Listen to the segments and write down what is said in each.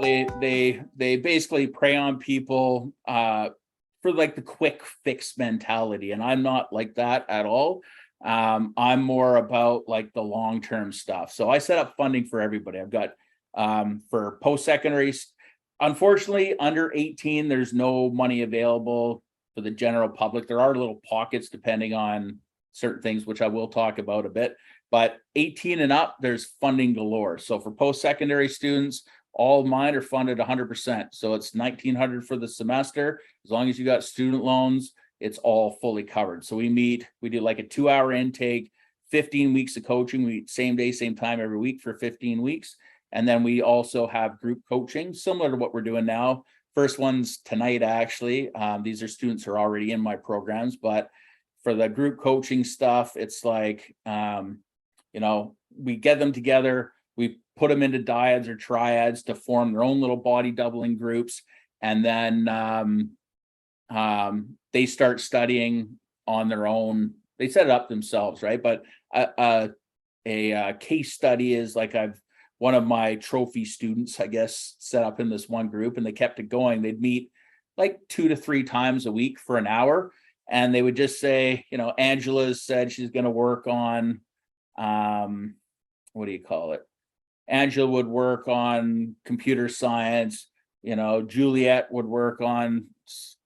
know, they basically prey on people for like the quick fix mentality, and I'm not like that at all. I'm more about like the long-term stuff. So I set up funding for everybody. I've got for post-secondary. Unfortunately, under 18, there's no money available for the general public. There are little pockets depending on certain things, which I will talk about a bit, but 18 and up, there's funding galore. So for post-secondary students, all of mine are funded 100%. So it's $1,900 for the semester. As long as you got student loans, it's all fully covered. So we do like a 2-hour intake, 15 weeks of coaching. We meet same day, same time every week for 15 weeks. And then we also have group coaching, similar to what we're doing now. First one's tonight, actually. These are students who are already in my programs, but for the group coaching stuff, it's like, you know, we get them together, we put them into dyads or triads to form their own little body doubling groups. And then they start studying on their own. They set it up themselves, right? But a case study is like one of my trophy students, I guess, set up in this one group, and they kept it going. They'd meet like 2 to 3 times a week for an hour. And they would just say, you know, Angela said she's going to work on, what do you call it? Angela would work on computer science, you know, Juliet would work on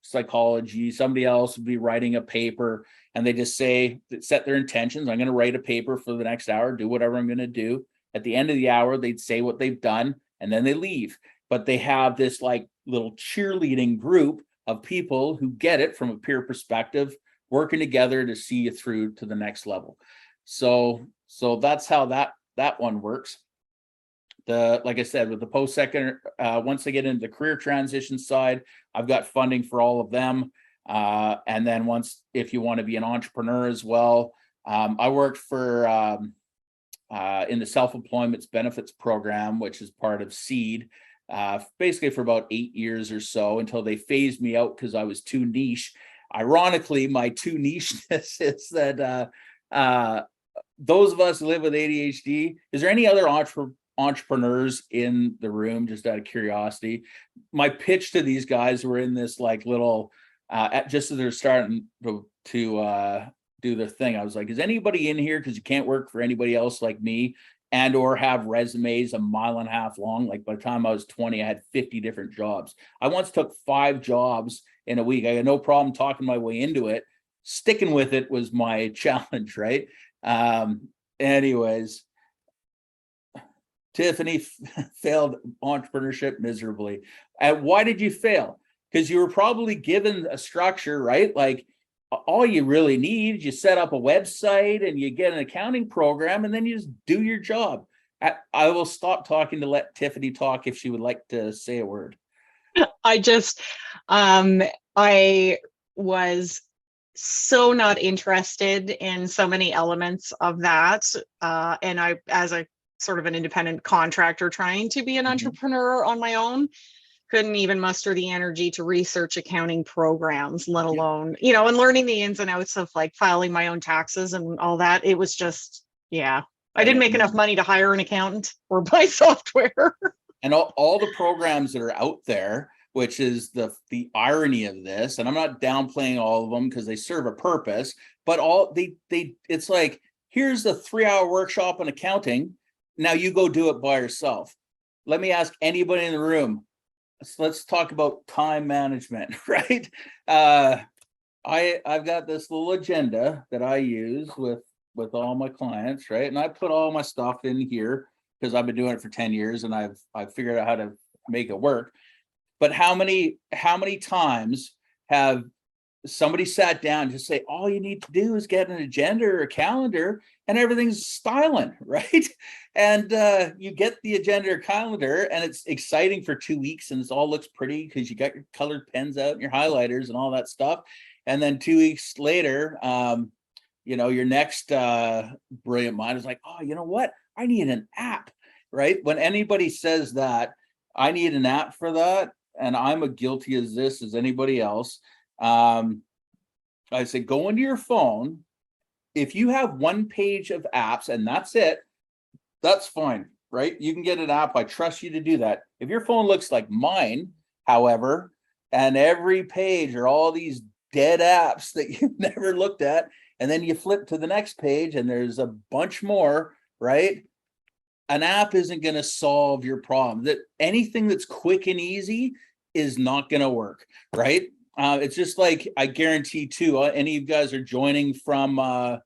psychology, somebody else would be writing a paper, and they just set their intentions. I'm going to write a paper for the next hour, do whatever I'm going to do. At the end of the hour, they'd say what they've done, and then they leave. But they have this like little cheerleading group of people who get it from a peer perspective, working together to see you through to the next level. So that's how that one works. Like I said, with the post-secondary, once they get into the career transition side, I've got funding for all of them. And then if you want to be an entrepreneur as well, I worked for in the self-employment benefits program, which is part of SEED, basically for about 8 years or so, until they phased me out because I was too niche. Ironically, my too nicheness is that those of us who live with ADHD, is there any other entrepreneurs in the room, just out of curiosity? My pitch to these guys were in this like little, just as they're starting to do their thing, I was like, is anybody in here, because you can't work for anybody else like me, and or have resumes 1.5 miles long? Like by the time I was 20, I had 50 different jobs. I once took 5 jobs in a week. I had no problem talking my way into it. Sticking with it was my challenge, right? Anyways, Tiffany failed entrepreneurship miserably. Why did you fail? Because you were probably given a structure, right? Like all you really need, you set up a website and you get an accounting program, and then you just do your job. I will stop talking to let Tiffany talk if she would like to say a word. I was so not interested in so many elements of that. And I, as a sort of an independent contractor trying to be an entrepreneur on my own, couldn't even muster the energy to research accounting programs, let alone, you know, and learning the ins and outs of like filing my own taxes and all that. It was just, yeah, I didn't make enough money to hire an accountant or buy software. And all the programs that are out there, which is the irony of this, and I'm not downplaying all of them because they serve a purpose, but it's like, here's the 3-hour workshop on accounting. Now you go do it by yourself. Let me ask anybody in the room. Let's talk about time management, right? I've got this little agenda that I use with all my clients, right? And I put all my stuff in here because I've been doing it for 10 years and I've figured out how to make it work. But how many times have somebody sat down and just say, all you need to do is get an agenda or a calendar and everything's styling, right? And you get the agenda or calendar and it's exciting for 2 weeks and it all looks pretty because you got your colored pens out and your highlighters and all that stuff. And then 2 weeks later, you know, your next brilliant mind is like, oh, you know what? I need an app, right? When anybody says that, I need an app for that, and I'm as guilty as this as anybody else. I say, go into your phone. If you have 1 page of apps and that's it, that's fine. right? You can get an app. I trust you to do that. If your phone looks like mine, however, and every page are all these dead apps that you've never looked at, and then you flip to the next page and there's a bunch more, right? An app isn't going to solve your problem. That anything that's quick and easy is not going to work, right? It's just like, I guarantee too, any of you guys are joining from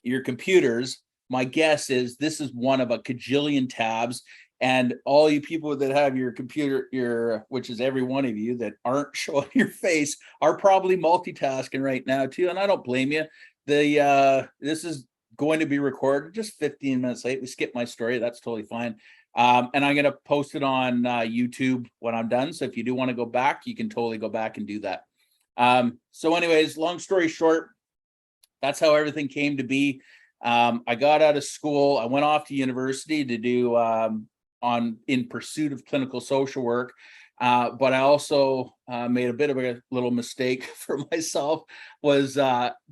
your computers. My guess is this is one of a cajillion tabs, and all you people that have your computer, which is every one of you that aren't showing your face, are probably multitasking right now too. And I don't blame you. This is going to be recorded just 15 minutes late. We skipped my story. That's totally fine. And I'm going to post it on YouTube when I'm done. So if you do want to go back, you can totally go back and do that. So anyways, long story short, that's how everything came to be. I got out of school. I went off to university to do in pursuit of clinical social work. But I also made a bit of a little mistake for myself, was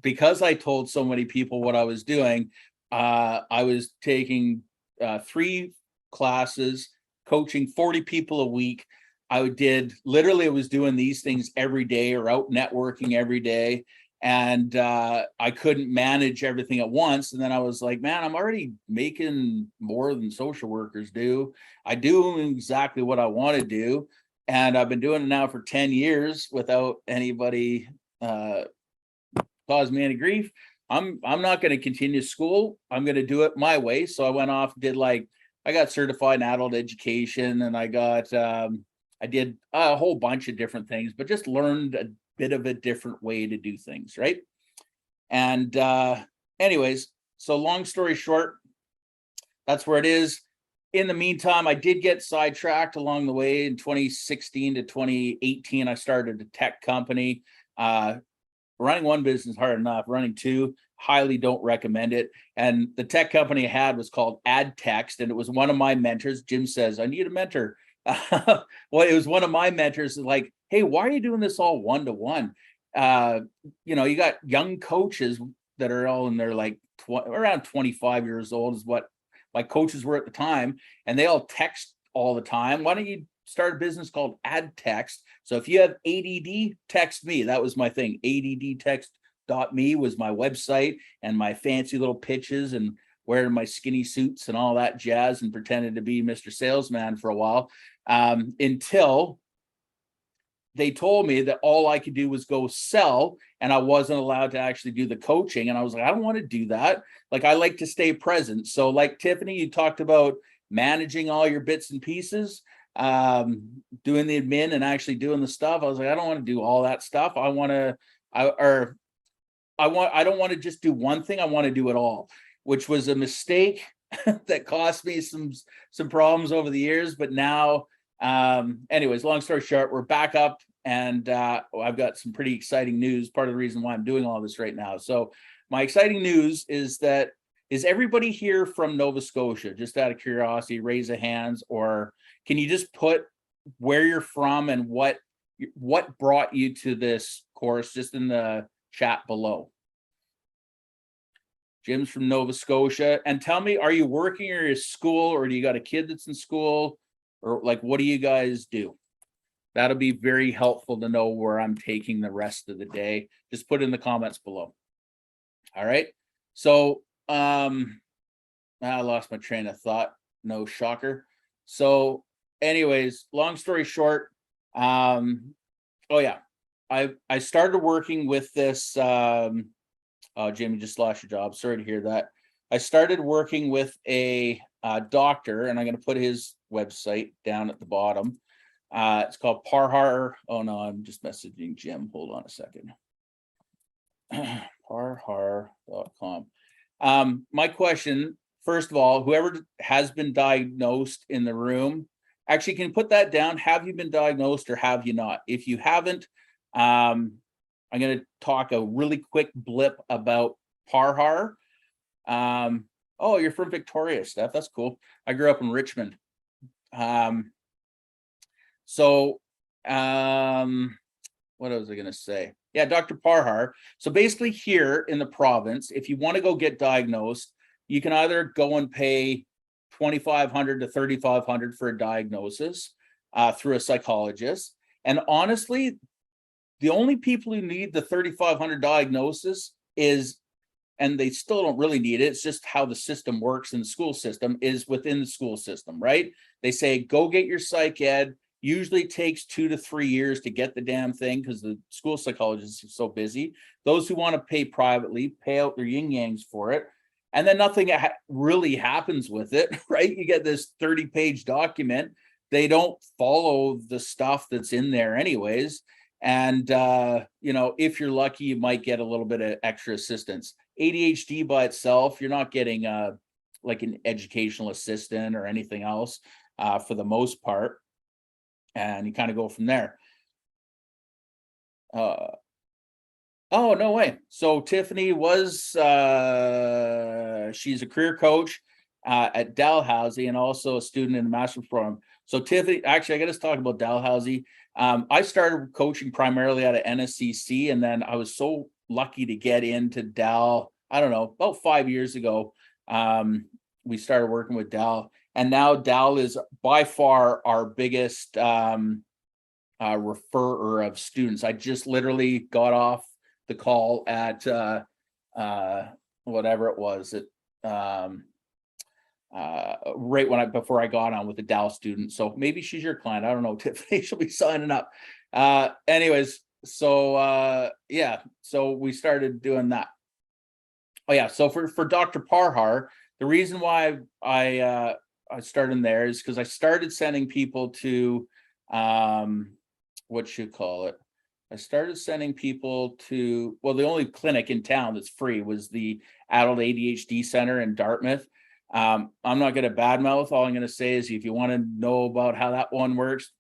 because I told so many people what I was doing. I was taking 3 classes, coaching 40 people a week. I was doing these things every day, or out networking every day. And I couldn't manage everything at once. And then I was like, man, I'm already making more than social workers do. I do exactly what I want to do. And I've been doing it now for 10 years without anybody cause me any grief. I'm not going to continue school. I'm going to do it my way. So I went off, I got certified in adult education, and I did a whole bunch of different things, but just learned a bit of a different way to do things, right? And anyways, so long story short, that's where it is. In the meantime, I did get sidetracked along the way. In 2016 to 2018, I started a tech company. Running one business hard enough, running 2, highly don't recommend it. And the tech company I had was called ADDtext, and it was one of my mentors. Jim says, I need a mentor. Well, it was one of my mentors, like, hey, why are you doing this all one-to-one? You got young coaches that are all in their around 25 years old is what my coaches were at the time, and they all text all the time. Why don't you start a business called ADDtext? So if you have ADD, text me. That was my thing. ADDtext.me was my website, and my fancy little pitches, and wearing my skinny suits and all that jazz, and pretended to be Mr. Salesman for a while, until they told me that all I could do was go sell, and I wasn't allowed to actually do the coaching. And I was like, I don't want to do that. Like, I like to stay present. So like Tiffany, you talked about managing all your bits and pieces, doing the admin and actually doing the stuff. I was like, I don't want to do all that stuff. I don't want to just do one thing. I want to do it all, which was a mistake that cost me some problems over the years. But now, anyways, long story short, we're back up, and I've got some pretty exciting news. Part of the reason why I'm doing all this right now. So my exciting news is everybody here from Nova Scotia? Just out of curiosity, raise a hands, or can you just put where you're from and what brought you to this course just in the chat below. Jim's from Nova Scotia. And tell me, are you working, or is school, or do you got a kid that's in school, or like, what do you guys do? That'll be very helpful to know where I'm taking the rest of the day. Just put in the comments below. All right. So I lost my train of thought. No shocker. So anyways, long story short, oh yeah, I started working with this, oh, Jim, you just lost your job. Sorry to hear that. I started working with a doctor, and I'm going to put his website down at the bottom. It's called Parhar. Oh no, I'm just messaging Jim. Hold on a second. Parhar.com. My question, first of all, whoever has been diagnosed in the room, actually, can you put that down? Have you been diagnosed, or have you not? If you haven't, I'm going to talk a really quick blip about Parhar. Oh, you're from Victoria, Steph. That's cool. I grew up in Richmond. What was I going to say? Yeah, Dr. Parhar. So basically here in the province, if you want to go get diagnosed, you can either go and pay $2,500 to $3,500 for a diagnosis through a psychologist. And honestly, the only people who need the $3,500 diagnosis is, and they still don't really need it, it's just how the system works in the school system, is within the school system, right? They say, go get your psych ed. Usually takes 2 to 3 years to get the damn thing because the school psychologists are so busy. Those who want to pay privately pay out their yin yangs for it. And then nothing really happens with it, right? You get this 30-page document. They don't follow the stuff that's in there anyways. And, if you're lucky, you might get a little bit of extra assistance. ADHD by itself, you're not getting like an educational assistant or anything else for the most part. And you kind of go from there. Oh, no way. So Tiffany was, she's a career coach at Dalhousie and also a student in the master's program. So Tiffany, actually, I got to talk about Dalhousie. I started coaching primarily out of NSCC, and then I was so lucky to get into Dal, I don't know, about 5 years ago. We started working with Dal, and now Dal is by far our biggest referrer of students. I just literally got off the call at whatever it was, right before I got on with the Dal student. So maybe she's your client. I don't know, Tiffany. She'll be signing up. Anyways, so so we started doing that. Oh yeah, so for Dr. Parhar, the reason why I started in there is because I started sending people to I started sending people to, well, the only clinic in town that's free was the Adult ADHD Center in Dartmouth. I'm not going to badmouth. All I'm going to say is if you want to know about how that one works,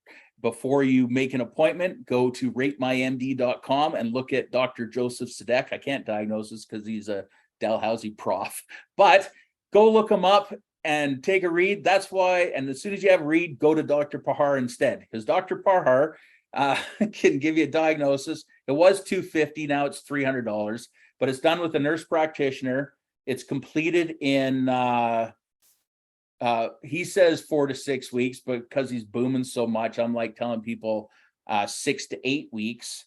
before you make an appointment, go to ratemymd.com and look at Dr. Joseph Sadek. I can't diagnose this because he's a Dalhousie prof, but go look him up and take a read. That's why. And as soon as you have a read, go to Dr. Parhar instead, because Dr. Parhar can give you a diagnosis. It was $250, now it's $300, but it's done with a nurse practitioner. It's completed in he says 4 to 6 weeks, but because he's booming so much, I'm like telling people 6 to 8 weeks.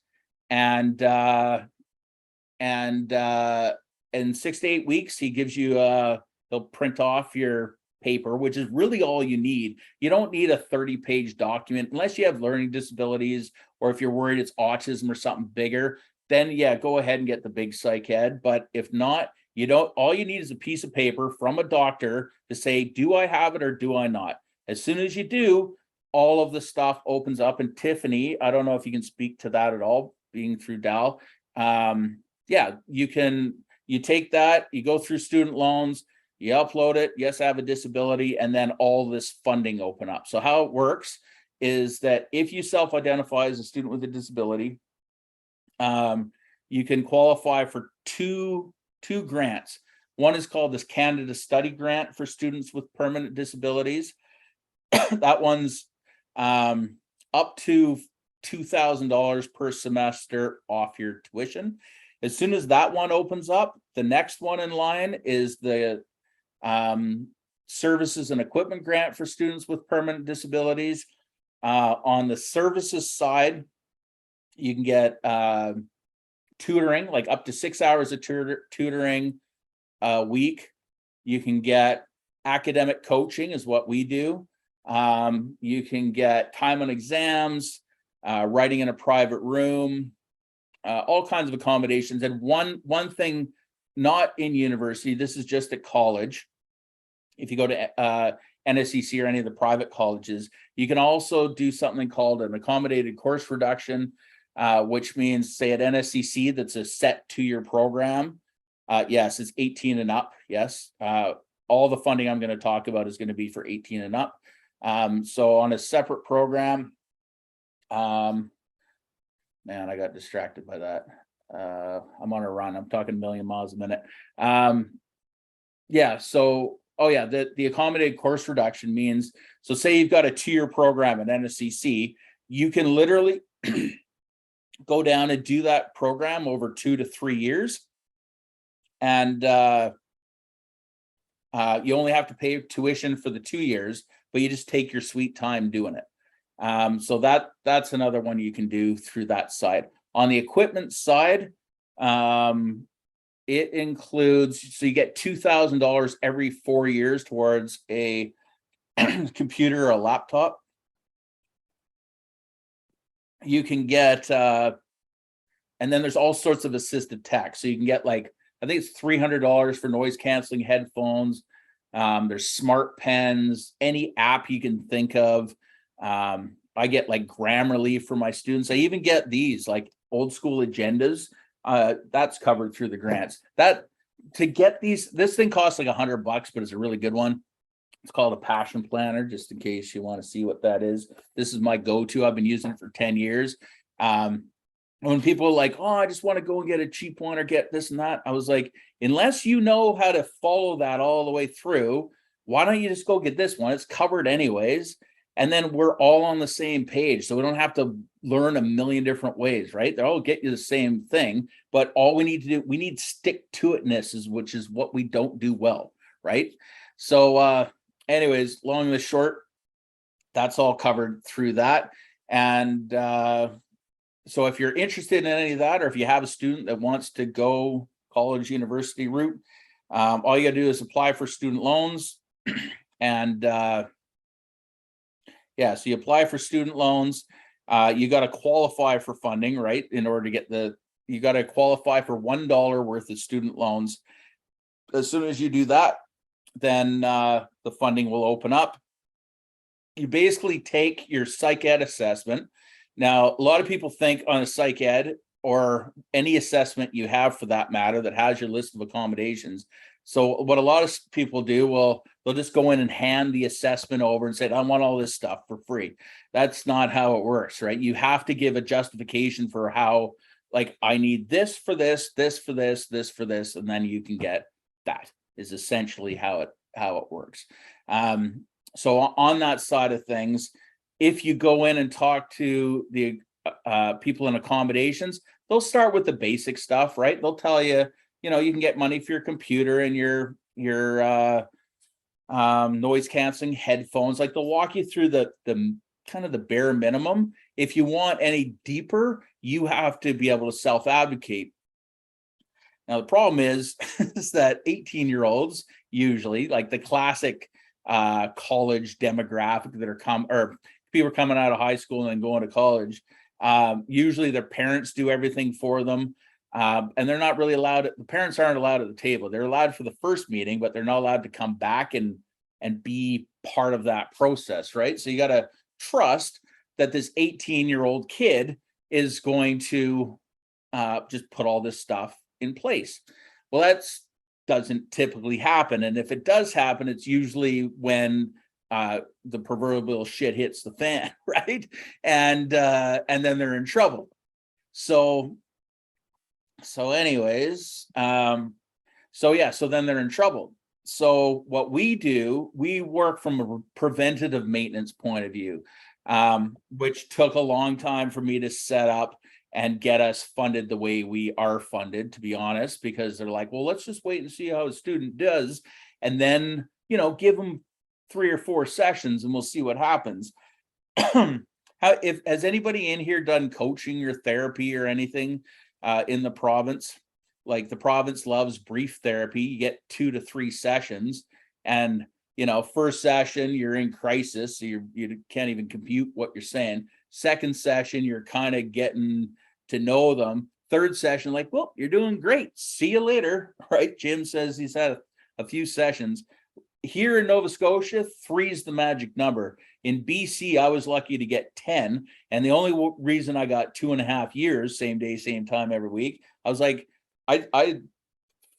And in 6 to 8 weeks, he gives you he'll print off your paper, which is really all you need. You don't need a 30-page document unless you have learning disabilities, or if you're worried it's autism or something bigger, then yeah, go ahead and get the big psych ed. But if not, you don't, all you need is a piece of paper from a doctor to say, do I have it or do I not? As soon as you do, all of the stuff opens up. And Tiffany, I don't know if you can speak to that at all, being through Dal. Yeah, you take that, you go through student loans, you upload it, yes, I have a disability, and then all this funding open up. So how it works is that if you self-identify as a student with a disability, you can qualify for two grants. One is called this Canada Study Grant for students with permanent disabilities. That one's up to $2,000 per semester off your tuition. As soon as that one opens up, the next one in line is the services and equipment grant for students with permanent disabilities. On the services side, you can get tutoring, like up to 6 hours of tutoring a week. You can get academic coaching is what we do. You can get time on exams, writing in a private room, all kinds of accommodations. And one thing, not in university, this is just at college. If you go to NSCC or any of the private colleges, you can also do something called an accommodated course reduction, which means, say at NSCC, that's a set 2-year program. Yes, it's 18 and up. Yes. All the funding I'm going to talk about is going to be for 18 and up. So on a separate program, man, I got distracted by that. I'm on a run. I'm talking a million miles a minute. Yeah. So, oh yeah, the accommodated course reduction means, so say you've got a 2-year program at NSCC, you can literally go down and do that program over 2 to 3 years. And You only have to pay tuition for the 2 years, but you just take your sweet time doing it. So that's another one you can do through that side. On the equipment side, it includes, so you get $2,000 every 4 years towards a computer or a laptop. You can get, and then there's all sorts of assistive tech. So you can get like, I think it's $300 for noise canceling headphones. There's smart pens, any app you can think of. I get like Grammarly for my students. I even get these like old school agendas. That's covered through the grants. That to get these, this thing costs like $100, but it's a really good one. It's called a passion planner, just in case you want to see what that is. This is my go-to. I've been using it for 10 years. When people are like, oh, I just want to go and get a cheap one or get this and that, I was like, unless you know how to follow that all the way through, why don't you just go get this one? It's covered anyways. And then we're all on the same page. So we don't have to learn a million different ways, right? They'll all get you the same thing, but all we need to do, we need stick-to-itness, which is what we don't do well, right? So anyways, long and short, that's all covered through that. And so if you're interested in any of that, or if you have a student that wants to go college, university route, all you gotta do is apply for student loans. And yeah, so you apply for student loans. You got to qualify for funding, right? In order to get you got to qualify for $1 worth of student loans. As soon as you do that, then the funding will open up. You basically take your psych ed assessment. Now, a lot of people think on a psych ed or any assessment you have for that matter that has your list of accommodations. So what a lot of people do, well, they'll just go in and hand the assessment over and say, I want all this stuff for free. That's not how it works, right? You have to give a justification for how, like, I need this for this, this for this, this for this, and then you can get that, is essentially how it works. So on that side of things, if you go in and talk to the people in accommodations, they'll start with the basic stuff, right? They'll tell you, you can get money for your computer and your noise canceling headphones. Like, they'll walk you through the kind of the bare minimum. If you want any deeper, you have to be able to self-advocate. Now, the problem is that 18-year-olds, usually, like the classic college demographic that are people coming out of high school and then going to college, usually their parents do everything for them. And they're not really allowed, the parents aren't allowed at the table. They're allowed for the first meeting, but they're not allowed to come back and be part of that process, right? So you got to trust that this 18-year-old kid is going to just put all this stuff in place. Well, that doesn't typically happen. And if it does happen, it's usually when the proverbial shit hits the fan, right? And then they're in trouble. So anyways, so then they're in trouble. So what we do, we work from a preventative maintenance point of view, which took a long time for me to set up and get us funded the way we are funded, to be honest, because they're like, well, let's just wait and see how a student does. And then, give them 3 or 4 sessions and we'll see what happens. Has anybody in here done coaching or therapy or anything in the province? Like, the province loves brief therapy. You get 2 to 3 sessions, and first session you're in crisis, so you can't even compute what you're saying. Second session, you're kind of getting to know them. Third session, like, well, you're doing great, see you later, right? Jim says he's had a few sessions. Here in Nova Scotia, 3 is the magic number. In BC, I was lucky to get 10. And the only reason I got 2.5 years, same day, same time every week, I was like, I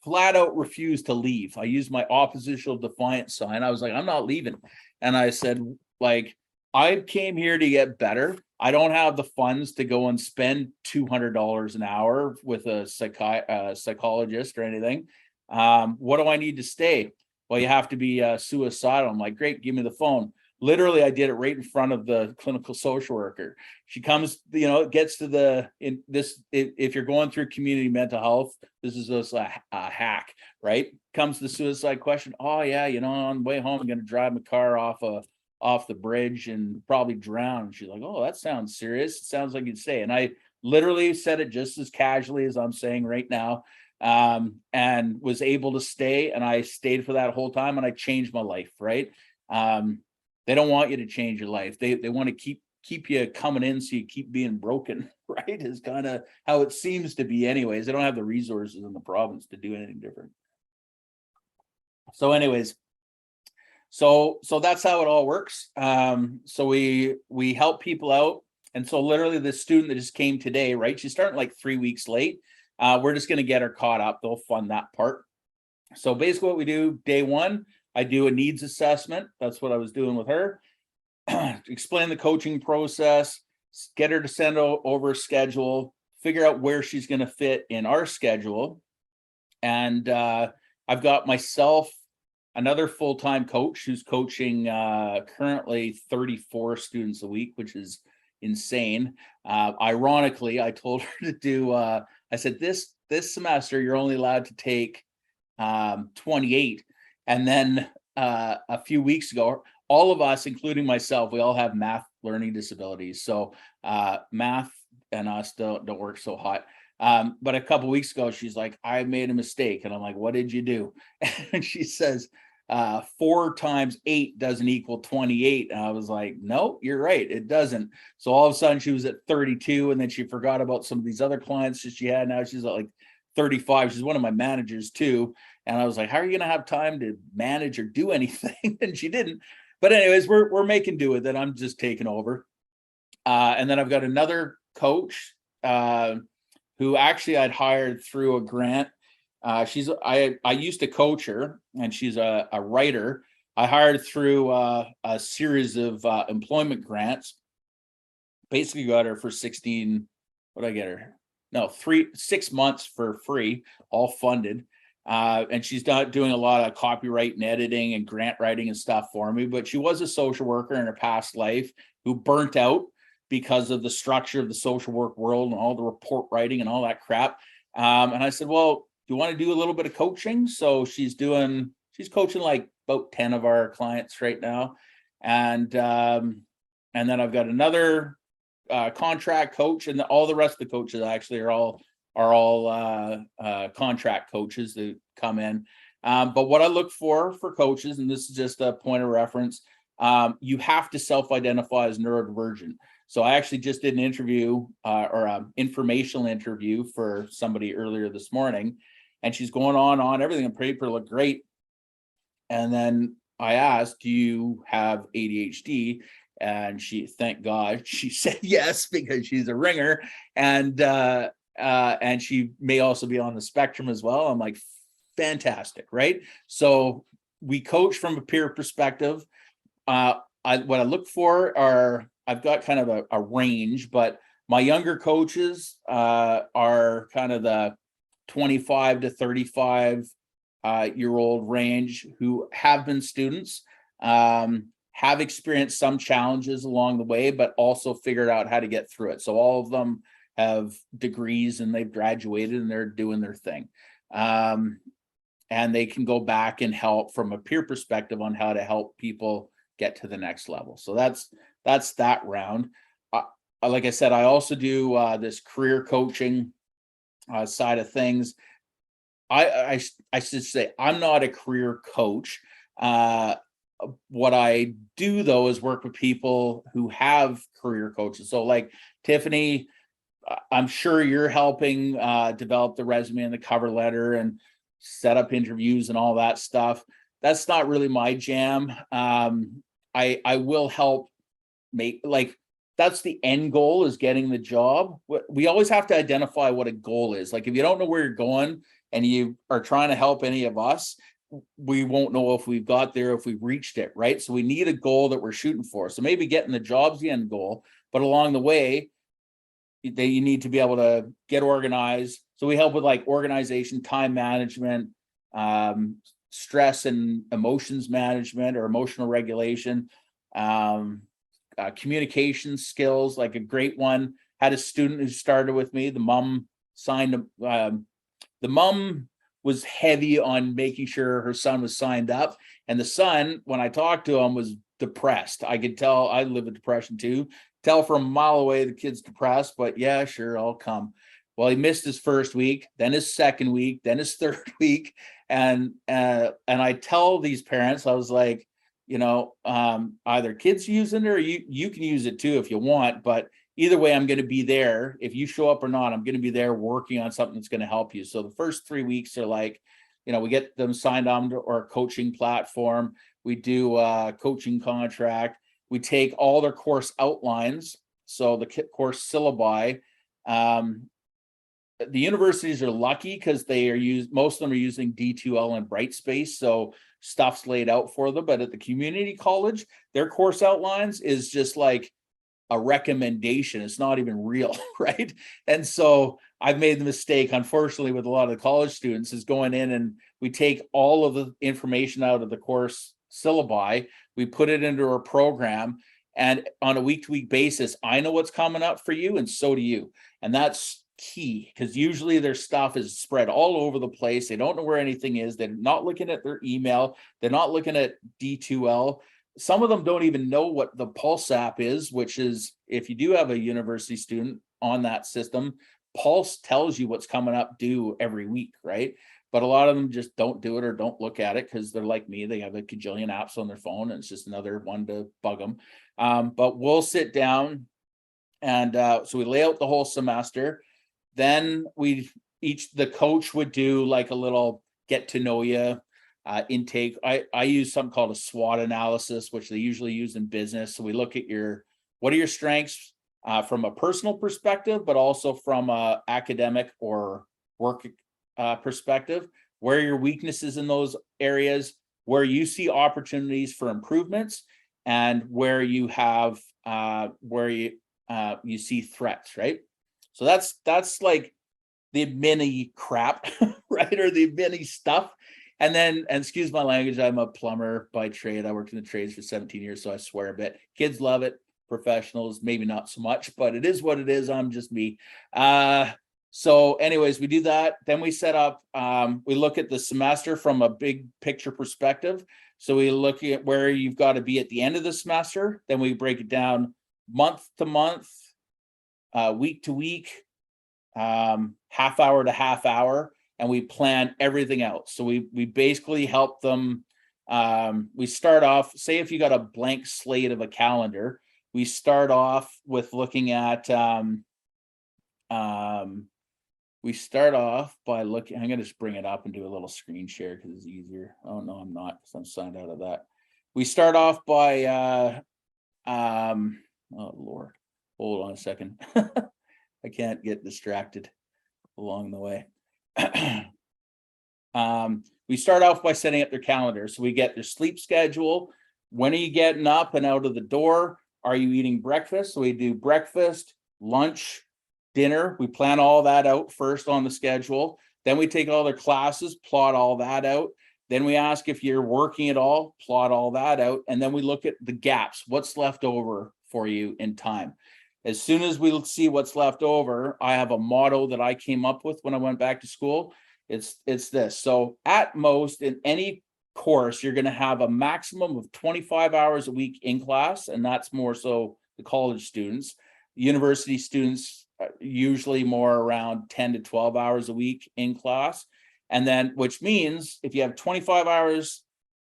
flat out refused to leave. I used my oppositional defiance sign. I was like, I'm not leaving. And I said, like, I came here to get better. I don't have the funds to go and spend $200 an hour with a psychologist or anything. What do I need to stay? Well, you have to be suicidal. I'm like, great, give me the phone. literally I did it right in front of the clinical social worker. She comes, gets to if you're going through community mental health, this is just a hack, right? Comes the suicide question. Oh yeah, on the way home, I'm going to drive my car off the bridge and probably drown. And she's like, oh, that sounds serious. It sounds like you'd say. And I literally said it just as casually as I'm saying right now, and was able to stay. And I stayed for that whole time, and I changed my life, right? They don't want you to change your life. They want to keep you coming in so you keep being broken, right? Is kind of how it seems to be anyways. They don't have the resources in the province to do anything different. So anyways, so that's how it all works. So we help people out. And so literally the student that just came today, right? She's starting like 3 weeks late. We're just going to get her caught up. They'll fund that part. So basically what we do, day one, I do a needs assessment. That's what I was doing with her. Explain the coaching process, get her to send over a schedule, figure out where she's going to fit in our schedule. And I've got myself, another full-time coach who's coaching currently 34 students a week, which is insane. Ironically, I told her to do, I said, this semester, you're only allowed to take 28. And then a few weeks ago, all of us, including myself, we all have math learning disabilities. So math and us don't work so hot. But a couple of weeks ago, she's like, I made a mistake. And I'm like, what did you do? And she says, 4 times 8 doesn't equal 28. And I was like, no, you're right. It doesn't. So all of a sudden she was at 32, and then she forgot about some of these other clients that she had. Now she's at like 35. She's one of my managers too. And I was like, how are you going to have time to manage or do anything? And she didn't. But anyways, we're making do with it. I'm just taking over. And then I've got another coach who actually I'd hired through a grant. I used to coach her, and she's a writer. I hired through a series of employment grants. Basically got her for 16. What did I get her? No, 6 months for free, all funded. And she's doing a lot of copyright and editing and grant writing and stuff for me. But she was a social worker in her past life who burnt out because of the structure of the social work world and all the report writing and all that crap. And I said, well, do you want to do a little bit of coaching? So she's coaching like about 10 of our clients right now. And then I've got another contract coach, and all the rest of the coaches actually are all contract coaches that come in. But what I look for coaches, and this is just a point of reference, you have to self-identify as neurodivergent. So I actually just did an interview or an informational interview for somebody earlier this morning, and she's going on everything on paper looked great. And then I asked, do you have ADHD? And thank God, she said yes, because she's a ringer. And she may also be on the spectrum as well. I'm like, fantastic, right? So we coach from a peer perspective. What I look for I've got kind of a range, but my younger coaches are kind of the 25 to 35 year old range, who have been students, have experienced some challenges along the way, but also figured out how to get through it. So all of them have degrees and they've graduated and they're doing their thing. And they can go back and help from a peer perspective on how to help people get to the next level. So that's that round. Like I said, I also do this career coaching side of things. I should say I'm not a career coach. What I do though is work with people who have career coaches. So like Tiffany, I'm sure you're helping develop the resume and the cover letter and set up interviews and all that stuff. That's not really my jam. I will help make, like, that's the end goal, is getting the job. We always have to identify what a goal is. Like if you don't know where you're going and you are trying to help any of us, we won't know if we've got there, if we've reached it, right? So we need a goal that we're shooting for. So maybe getting the job's the end goal, but along the way, you need to be able to get organized. So we help with like organization, time management, stress and emotions management or emotional regulation. Communication skills, like a great one. Had a student who started with me. The mom signed. The mom was heavy on making sure her son was signed up, and the son, when I talked to him, was depressed. I could tell. I live with depression too. Tell from a mile away the kid's depressed, but yeah, sure, I'll come. Well, he missed his first week, then his second week, then his third week, and I tell these parents, I was like, either kids using it or you can use it too if you want, but either way, I'm going to be there. If you show up or not, I'm going to be there working on something that's going to help you. So the first 3 weeks are like, we get them signed on to our coaching platform. We do a coaching contract. We take all their course outlines. So the course syllabi, the universities are lucky because most of them are using D2L and Brightspace. So stuff's laid out for them. But at the community college, their course outlines is just like a recommendation. It's not even real, right? And so I've made the mistake, unfortunately, with a lot of the college students, is going in and we take all of the information out of the course syllabi, we put it into our program, and on a week-to-week basis, I know what's coming up for you, and so do you. And that's key, because usually their stuff is spread all over the place. They don't know where anything is. They're not looking at their email. They're not looking at D2L. Some of them don't even know what the Pulse app is, which is, if you do have a university student on that system, Pulse tells you what's coming up due every week, right? But a lot of them just don't do it or don't look at it because they're like me. They have a cajillion apps on their phone, and it's just another one to bug them. But we'll sit down, and so we lay out the whole semester. Then the coach would do like a little get to know you intake. I use something called a SWOT analysis, which they usually use in business. So we look at what are your strengths from a personal perspective, but also from a academic or work perspective. Where are your weaknesses in those areas, where you see opportunities for improvements, and where you have you see threats, right? So that's like the mini crap, right? Or the mini stuff. And then, and excuse my language, I'm a plumber by trade. I worked in the trades for 17 years, so I swear a bit. Kids love it. Professionals, maybe not so much, but it is what it is. I'm just me. So anyways, we do that. Then we set up, we look at the semester from a big picture perspective. So we look at where you've got to be at the end of the semester. Then we break it down month to month, week to week, half hour to half hour, and we plan everything out. So we basically help them. We start off, say if you got a blank slate of a calendar, we start off with looking at we start off by looking, I'm going to just bring it up and do a little screen share because it's easier. Oh, no, I'm not, because I'm signed out of that. We start off by, oh, Lord, hold on a second. I can't get distracted along the way. We start off by setting up their calendar. So we get their sleep schedule. When are you getting up and out of the door? Are you eating breakfast? So we do breakfast, lunch, dinner. We plan all that out first on the schedule. Then we take all their classes, plot all that out. Then we ask if you're working at all, plot all that out. And then we look at the gaps, what's left over for you in time. As soon as we see what's left over, I have a motto that I came up with when I went back to school. It's this. So at most in any course, you're going to have a maximum of 25 hours a week in class. And that's more so the college students. University students usually more around 10 to 12 hours a week in class. And then, which means if you have 25 hours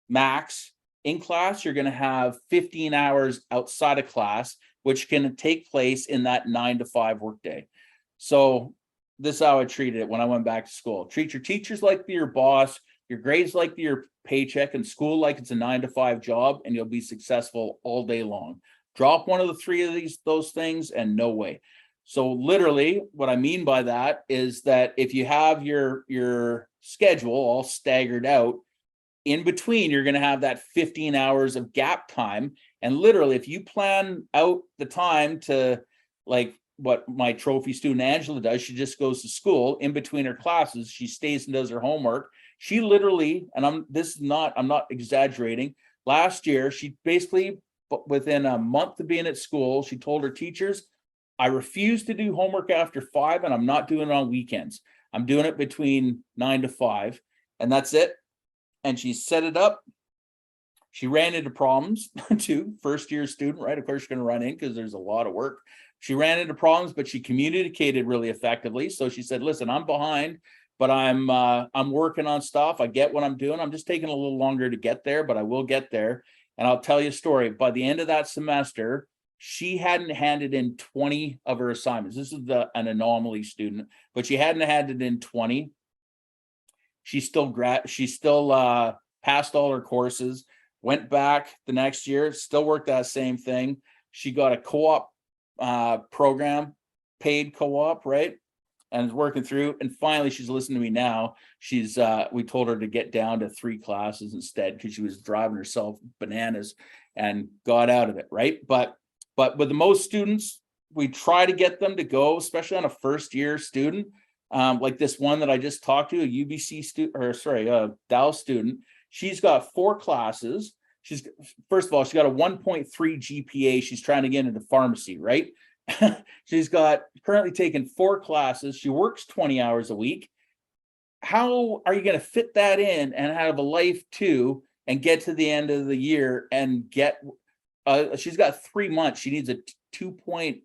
max in class, you're going to have 15 hours outside of class, which can take place in that 9 to 5 workday. So this is how I treated it when I went back to school. Treat your teachers like they're your boss, your grades like they're your paycheck, and school like it's a 9 to 5 job, and you'll be successful all day long. Drop one of the three of those things and no way. So literally what I mean by that is that if you have your schedule all staggered out, in between, you're going to have that 15 hours of gap time. And literally, if you plan out the time to, like what my trophy student Angela does, she just goes to school in between her classes. She stays and does her homework. She literally, and I'm not exaggerating. Last year, she basically within a month of being at school, she told her teachers, I refuse to do homework after 5, and I'm not doing it on weekends. I'm doing it between 9 to 5, and that's it. And she set it up. She ran into problems too. First year student, right? Of course, you're going to run in because there's a lot of work. She ran into problems, but she communicated really effectively. So she said, listen, I'm behind, but I'm working on stuff. I get what I'm doing. I'm just taking a little longer to get there, but I will get there. And I'll tell you a story. By the end of that semester, she hadn't handed in 20 of her assignments. This is an anomaly student, but she hadn't handed in 20. She still passed all her courses, went back the next year, still worked that same thing. She got a co-op program, paid co-op, right? And is working through. And finally, she's listening to me now. We told her to get down to 3 classes instead because she was driving herself bananas and got out of it, right? But with the most students, we try to get them to go, especially on a first year student. Like this one that I just talked to, a UBC student, or sorry, a Dallas student. She's got 4 classes. First of all, she's got a 1.3 GPA. She's trying to get into pharmacy, right? She's currently taken 4 classes. She works 20 hours a week. How are you going to fit that in and have a life too, and get to the end of the year and get, she's got 3 months. She needs a 2.0,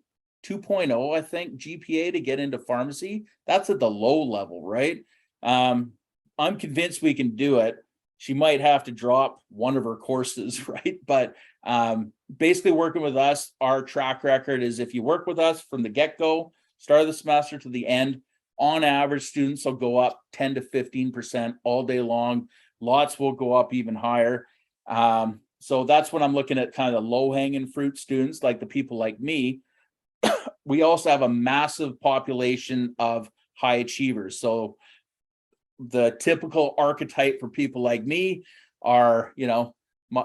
I think, GPA to get into pharmacy. That's at the low level, right? I'm convinced we can do it. She might have to drop one of her courses, right? But basically working with us, our track record is if you work with us from the get-go, start of the semester to the end, on average, students will go up 10 to 15% all day long. Lots will go up even higher. So that's when I'm looking at kind of the low-hanging fruit students, like the people like me. We also have a massive population of high achievers. So the typical archetype for people like me are,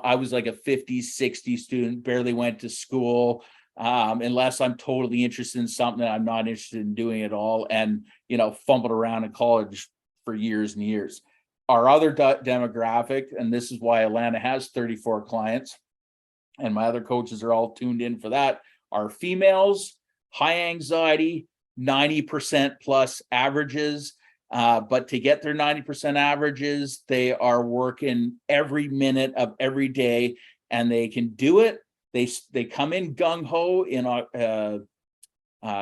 I was like a 50, 60 student, barely went to school, unless I'm totally interested in something that I'm not interested in doing at all, and, fumbled around in college for years and years. Our other demographic, and this is why Atlanta has 34 clients, and my other coaches are all tuned in for that, are females, high anxiety, 90% plus averages. But to get their 90% averages, they are working every minute of every day, and they can do it. They come in gung-ho in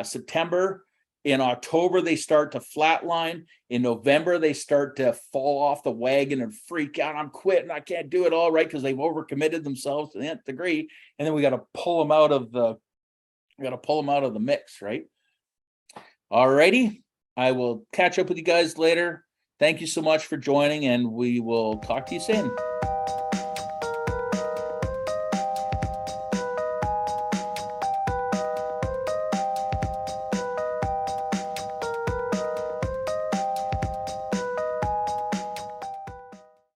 September. In October, they start to flatline. In November, they start to fall off the wagon and freak out. I'm quitting. I can't do it all, right? Because they've overcommitted themselves to the nth degree. And then we got to pull them out of the mix, right? All righty. I will catch up with you guys later. Thank you so much for joining, and we will talk to you soon.